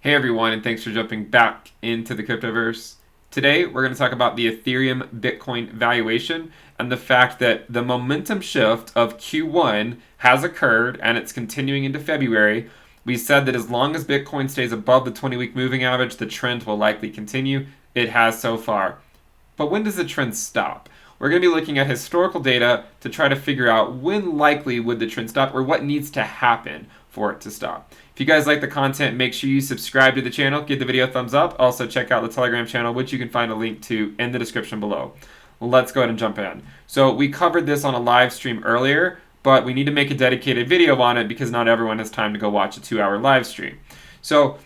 Hey everyone, and thanks for jumping back into the cryptoverse. Today, we're going to talk about the Ethereum Bitcoin valuation and the fact that the momentum shift of Q1 has occurred and it's continuing into February. We said that as long as Bitcoin stays above the 20-week moving average, the trend will likely continue. It has so far. But when does the trend stop? We're going to be looking at historical data to try to figure out when likely would the trend stop or what needs to happen for it to stop. If you guys like the content, make sure you subscribe to the channel, give the video a thumbs up. Also check out the Telegram channel, which you can find a link to in the description below. Let's go ahead and jump in. So we covered this on a live stream earlier, but we need to make a dedicated video on it because not everyone has time to go watch a 2-hour live stream. So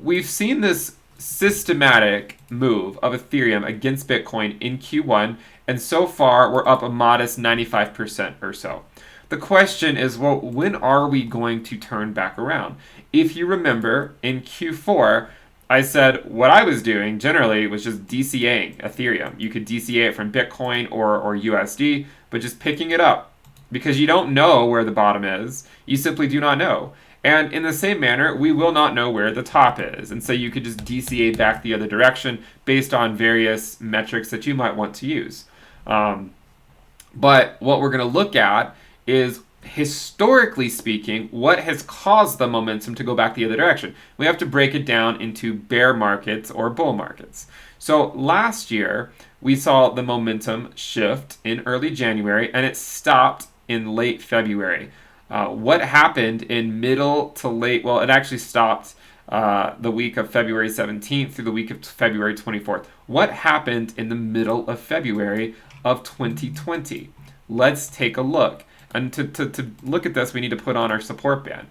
we've seen this systematic move of Ethereum against Bitcoin in Q1, and so far we're up a modest 95% or so. The question is, well, when are we going to turn back around? If you remember, in Q4, I said what I was doing generally was just DCAing Ethereum. You could DCA it from Bitcoin or USD, but just picking it up because you don't know where the bottom is. You simply do not know. And in the same manner, we will not know where the top is. And so you could just DCA back the other direction based on various metrics that you might want to use. But what we're going to look at is, historically speaking, what has caused the momentum to go back the other direction. We have to break it down into bear markets or bull markets. So last year, we saw the momentum shift in early January, and it stopped in late February. What happened in middle to late, well, it actually stopped the week of February 17th through the week of February 24th. What happened in the middle of February of 2020? Let's take a look. And to look at this, we need to put on our support band.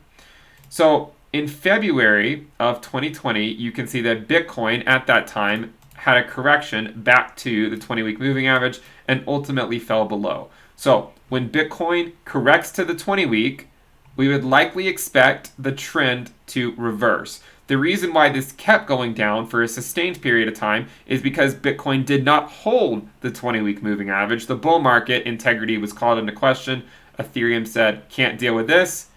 So in February of 2020, you can see that Bitcoin at that time had a correction back to the 20-week moving average and ultimately fell below. So when Bitcoin corrects to the 20-week, we would likely expect the trend to reverse. The reason why this kept going down for a sustained period of time is because Bitcoin did not hold the 20-week moving average. The bull market integrity was called into question. Ethereum said, can't deal with this.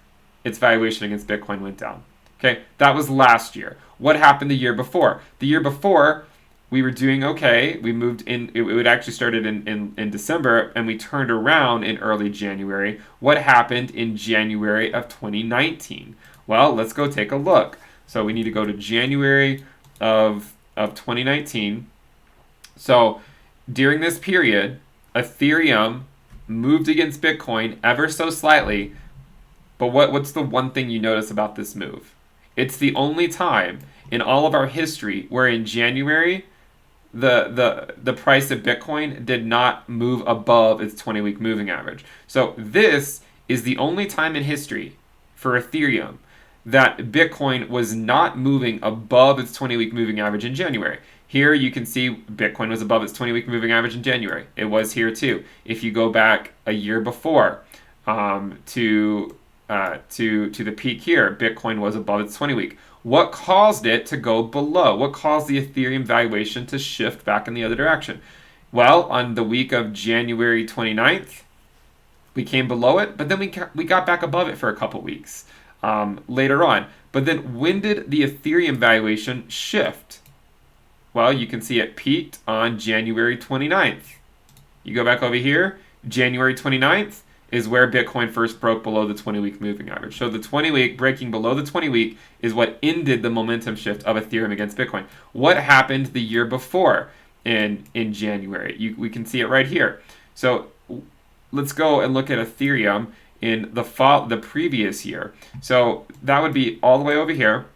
Its valuation against Bitcoin went down. Okay, that was last year. What happened the year before? The year before, we were doing okay. We moved in, it actually started in December, and we turned around in early January. What happened in January of 2019? Well, let's go take a look. So we need to go to January of 2019. So during this period, Ethereum moved against Bitcoin ever so slightly, but what's the one thing you notice about this move? It's the only time in all of our history where in January the price of Bitcoin did not move above its 20-week moving average. So this is the only time in history for Ethereum that Bitcoin was not moving above its 20-week moving average in January. Here you can see Bitcoin was above its 20-week moving average in January. It was here too. If you go back a year before to the peak here, Bitcoin was above its 20-week. What caused it to go below? What caused the Ethereum valuation to shift back in the other direction? Well, on the week of January 29th, we came below it, but then we got back above it for a couple weeks later on. But then when did the Ethereum valuation shift? Well, you can see it peaked on January 29th. You go back over here, January 29th is where Bitcoin first broke below the 20-week moving average. So the 20-week breaking below the 20-week is what ended the momentum shift of Ethereum against Bitcoin. What happened the year before in January? We can see it right here. So let's go and look at Ethereum in the previous year. So that would be all the way over here.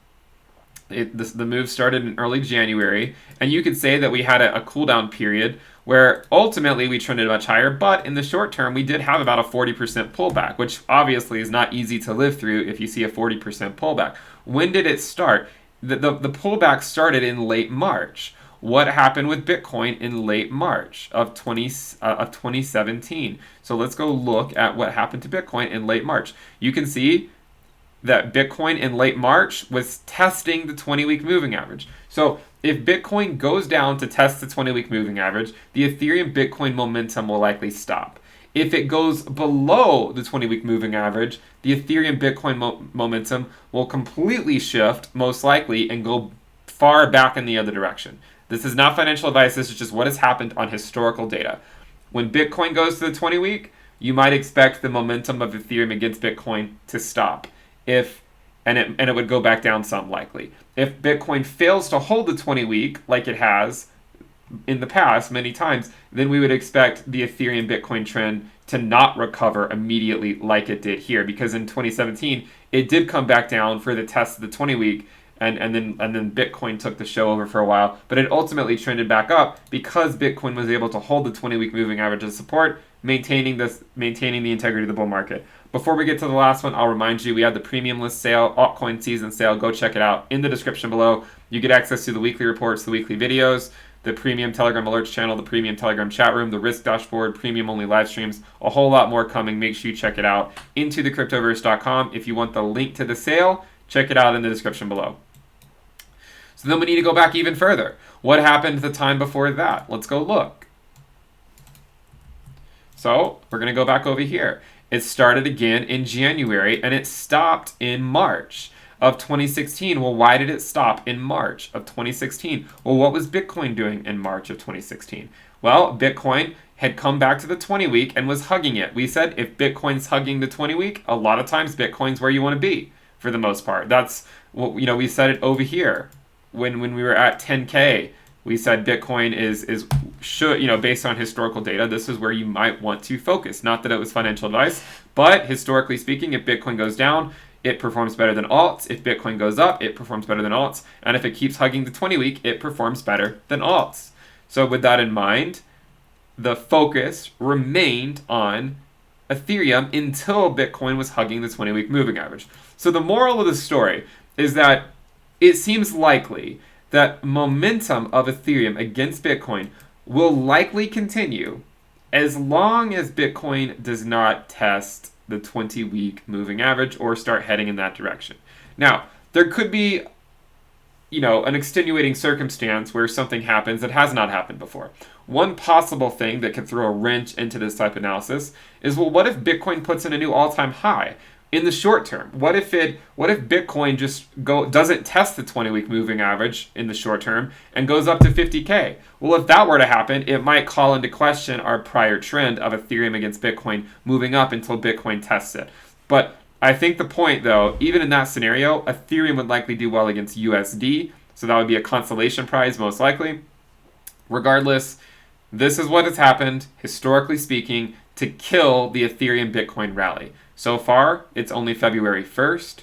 The move started in early January, and you could say that we had a cool down period where ultimately we trended much higher, but in the short term we did have about a 40% pullback, which obviously is not easy to live through if you see a 40% pullback. When did it start? The pullback started in late March. What happened with Bitcoin in late March of 2017? So let's go look at what happened to Bitcoin in late March. You can see that Bitcoin in late March was testing the 20-week moving average. So if Bitcoin goes down to test the 20-week moving average, the Ethereum Bitcoin momentum will likely stop. If it goes below the 20-week moving average, the Ethereum Bitcoin momentum will completely shift, most likely, and go far back in the other direction. This is not financial advice. This is just what has happened on historical data. When Bitcoin goes to the 20-week, you might expect the momentum of Ethereum against Bitcoin to stop. And it would go back down some, likely. If Bitcoin fails to hold the 20-week, like it has in the past many times, then we would expect the Ethereum Bitcoin trend to not recover immediately like it did here, because in 2017 it did come back down for the test of the 20-week, and then Bitcoin took the show over for a while, but it ultimately trended back up because Bitcoin was able to hold the 20-week moving average as support, maintaining the integrity of the bull market. Before we get to the last one, I'll remind you we have the premium list sale, altcoin season sale. Go check it out in the description below. You get access to the weekly reports, the weekly videos, the premium Telegram alerts channel, the premium Telegram chat room, the risk dashboard, premium only live streams, a whole lot more coming. Make sure you check it out into thecryptoverse.com. If you want the link to the sale, check it out in the description below. So then we need to go back even further. What happened the time before that? Let's go look. So we're going to go back over here. It started again in January and it stopped in March of 2016. Well, why did it stop in March of 2016? Well, what was Bitcoin doing in March of 2016? Well, Bitcoin had come back to the 20-week and was hugging it. We said if Bitcoin's hugging the 20-week, a lot of times Bitcoin's where you want to be for the most part. That's what, we said it over here when we were at 10K. We said Bitcoin should, based on historical data, this is where you might want to focus. Not that it was financial advice, but historically speaking, if Bitcoin goes down, it performs better than alts. If Bitcoin goes up, it performs better than alts. And if it keeps hugging the 20-week, it performs better than alts. So with that in mind, the focus remained on Ethereum until Bitcoin was hugging the 20-week moving average. So the moral of the story is that it seems likely that momentum of Ethereum against Bitcoin will likely continue as long as Bitcoin does not test the 20-week moving average or start heading in that direction. Now, there could be, an extenuating circumstance where something happens that has not happened before. One possible thing that could throw a wrench into this type of analysis is, well, what if Bitcoin puts in a new all-time high? In the short term, what if Bitcoin just doesn't test the 20-week moving average in the short term and goes up to 50K? Well, if that were to happen, it might call into question our prior trend of Ethereum against Bitcoin moving up until Bitcoin tests it. But I think the point, though, even in that scenario, Ethereum would likely do well against USD, so that would be a consolation prize most likely. Regardless, this is what has happened, historically speaking, to kill the Ethereum Bitcoin rally. So far, it's only February 1st.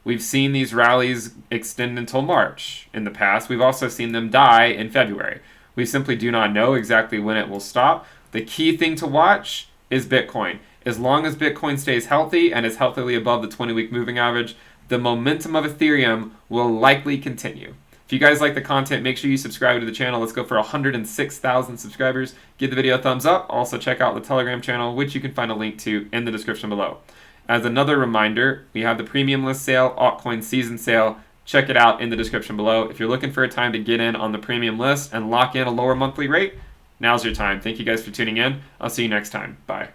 We've seen these rallies extend until March in the past. We've also seen them die in February. We simply do not know exactly when it will stop. The key thing to watch is Bitcoin. As long as Bitcoin stays healthy and is healthily above the 20-week moving average, the momentum of Ethereum will likely continue. If you guys like the content, make sure you subscribe to the channel. Let's go for 106,000 subscribers. Give the video a thumbs up. Also check out the Telegram channel, which you can find a link to in the description below. As another reminder, we have the premium list sale, altcoin season sale. Check it out in the description below. If you're looking for a time to get in on the premium list and lock in a lower monthly rate, now's your time. Thank you guys for tuning in. I'll see you next time. Bye.